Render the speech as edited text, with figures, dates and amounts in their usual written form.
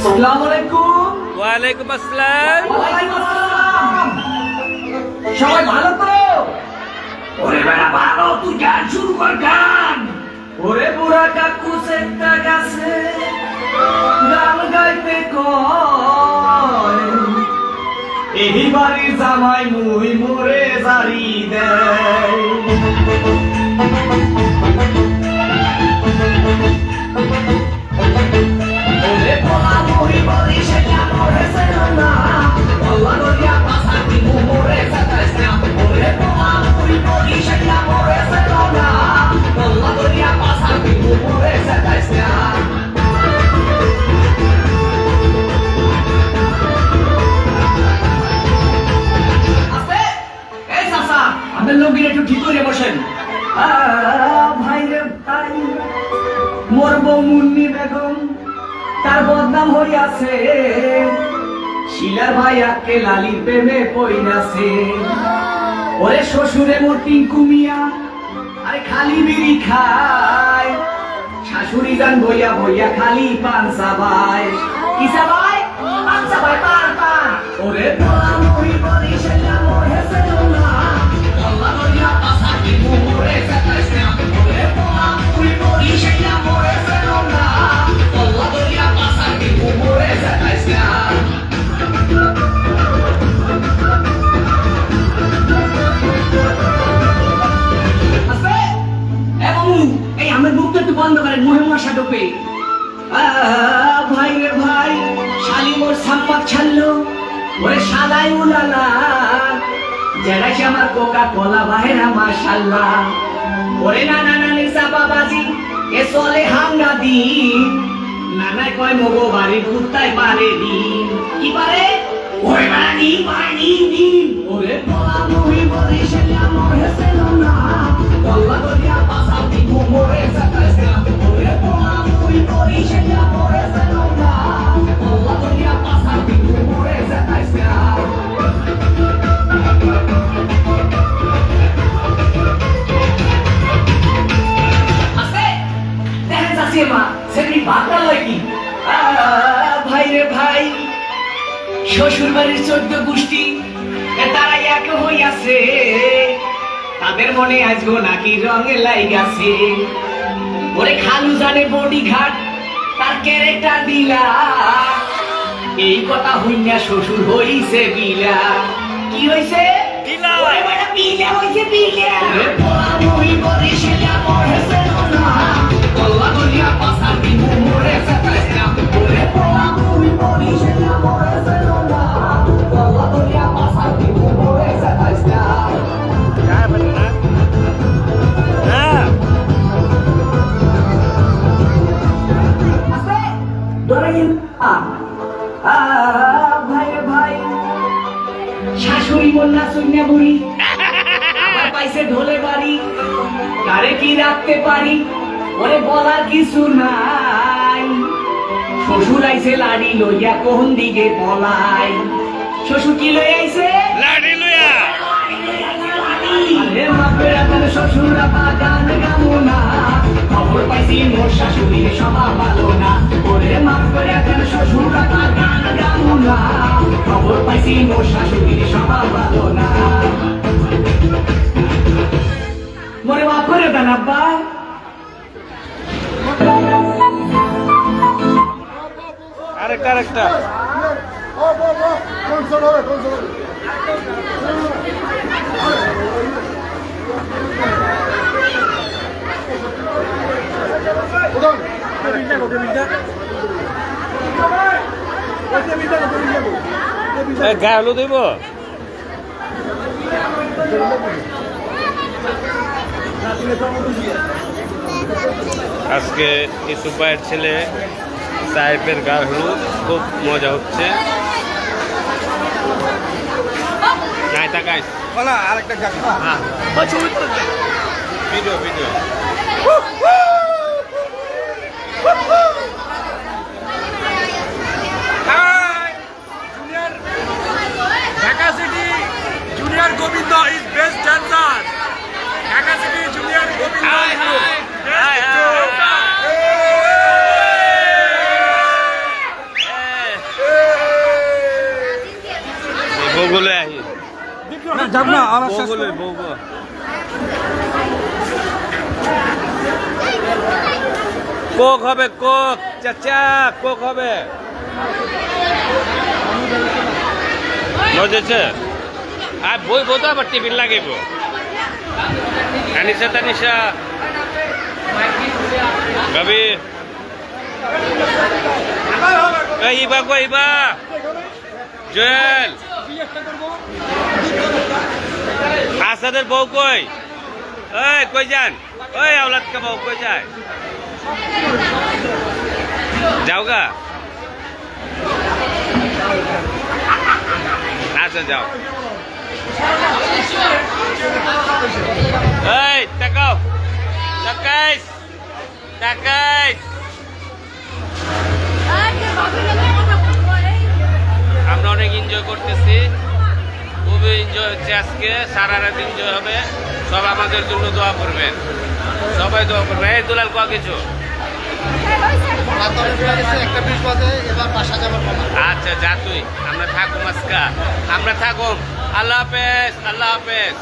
আসসালামু আলাইকুম। ওয়ালাইকুম আসসালাম। ওয়ালাইকুম আসসালাম। সবাই ভালো তো? ওরে বেড়া ভালো, তুই গান শুরু কর গান। ওরে বুড়া কাকু একটা গাছে গান গাইতে কয়, এই বাড়ির জামাই মুই মোরে জারি দেয়। ওরে পোলা মুই বলি সেটা মোরে চেনো না, পোলা নদিয়া পাশা দিমু মোরে চেতাইস না। ওরে পোলা মুই বলি সেটা মোরে চেনো না, পোলা নদিয়া পাশা দিমু মোরে চেতাইস না। আস্তে, এই চাচা, আপনার লোকগুলো একটু ঠিক করে বসেন। ভাই রে ভাই, মোর বউ মুন্নি বেগম তার বদনাম হইয়াছে, শিলার ভাই আকে লালির প্রেমে পইরাছে। ওরে শ্বশুরে মোর টিঙ্কু মিয়া আরে খালি বিড়ি খায়, শাশুড়ি গান বইয়া বইয়া খালি পান চাবায়। কি চাবায়? পান চাবায়, পান পান। ওরে পোলা মুই বলি সেটা মোরে চেনো না, পোলা নদিয়া পাশা দিমু মোরে চেতাইস না। ওরে পোলা মুই বলি সেটা মোরে চেনো না, পোলা নদিয়া পাশা দিমু মোরে চেতাইস না। আস্তে, এ মামু, এই আমার মুখটা একটু বন্ধ করেন, মুহে মশা ঢোকে। ভাই রে ভাই, শালি মোর সাম্পাক ছাড়লো, ওরে শালাই উলালা, জেরাইছে আমার কোকা কোলা বাহেরা মাশাল্লাহ। ওরে নানা নানি বাবাজি এ চলে হাঙ্গা দিন, নানাই কয় মগো বাড়ির কুত্তায় পারে দিন। কি পারে? ওরে বেড়া দিন পারে দিন দিন। ওরে পোলা মুই বলি সেটা মোরে চেনো না, পোলা নদিয়া পাশা দিমু মোরে চেতাইস না। ওরে পোলা মুই বলি সেটা মোরে চেনো না, পোলা নদিয়া পাশা দিমু মোরে চেতাইস না। আস্তে, দেখেন চাষির মা সেটি বার্তা লয় কি? ভাই রে ভাই, শ্বশুর বাড়ির 14 গোষ্ঠী তারা এক হইয়াছে, তাদের মনে আজগো নাকি রঙে লাইগাছে। ওরে খালু জানে বডি ঘাট তার ক্যারেক্টার দিলা, এই কথা হইনা শ্বশুর হইছে বিলা। কি হইছে? বিলা। ওরে বেটা বিলা হইছে বিলা। ওরে পোলা মুই বলি সেটা মোরে চেনো না, পোলা নদিয়া পাশা দিমু মোরে চেতাইস না। ওরে পোলা মুই বলি সেটা মোরে চেনো না, পোলা নদিয়া পাশা দিমু মোরে চেতাইস না। काय म्हणणार? আস্তে, ধরেন। ভাই রে ভাই, শাশুড়ি বললা শূন্য বুড়ি, আবার পাইছে ঢোলে বাড়ি, কারে কি রাখতে পারি ওরে বলার কিছু নাই। শ্বশুর আইছে লাড়ি লইয়া কোন দিকে পলাই। শ্বশুর কি লই আইছে? लाडी लुया. আরে মাপের আপনার শ্বশুরা বাগান গামুনা, খবর পাইছি মোর শাশুড়ির স্বভাব ভালো না। ওরে মাপ করে আপনার শ্বশুরা বাগান গামুনা, খবর পাইছি মোর শাশুড়ির স্বভাব ভালো না। মরে মাফ করে দেন আব্বা। আরেকটা আরেকটা. গায়ে হলুদ হইব. আজকে ইসুফ ভাইয়ের ছেলে সাহেবের গায়ে হলুদ, খুব মজা হচ্ছে। নাই তাকাইস আরেকটা হ্যাঁ video video Dhaka city junior Govinda is best dancer. Dhaka city junior Govinda হাই হাই হাই হাই যাব না আর বউগুলো বউগো কোক হবে কোক চাচা কোক হবে বুঝেছে আর বই বোধ আবার টিফিন লাগাইব আনিসা তানিসা কবি ইবা গো ইবা জুয়েল আসাদের বউ কই ওই কই যান ওই আওলাদ কা বউ কই যায় যাওগা আচ্ছা যাও এই তাকাও তাকাইস তাকাইস আমরা অনেক এনজয় করতেছি খুবই এনজয় হচ্ছে আজকে সারা রাত এনজয় হবে সব আমাদের জন্য দোয়া করবেন সবাই দোয়া করবেন এই দুলাল কোয়া কিছু একটা 20 বাজে এবার বাসা যাবার আচ্ছা যা তুই আমরা থাকুম আজকা আমরা থাকুম আল্লাহ হাফেজ আল্লাহ হাফেজ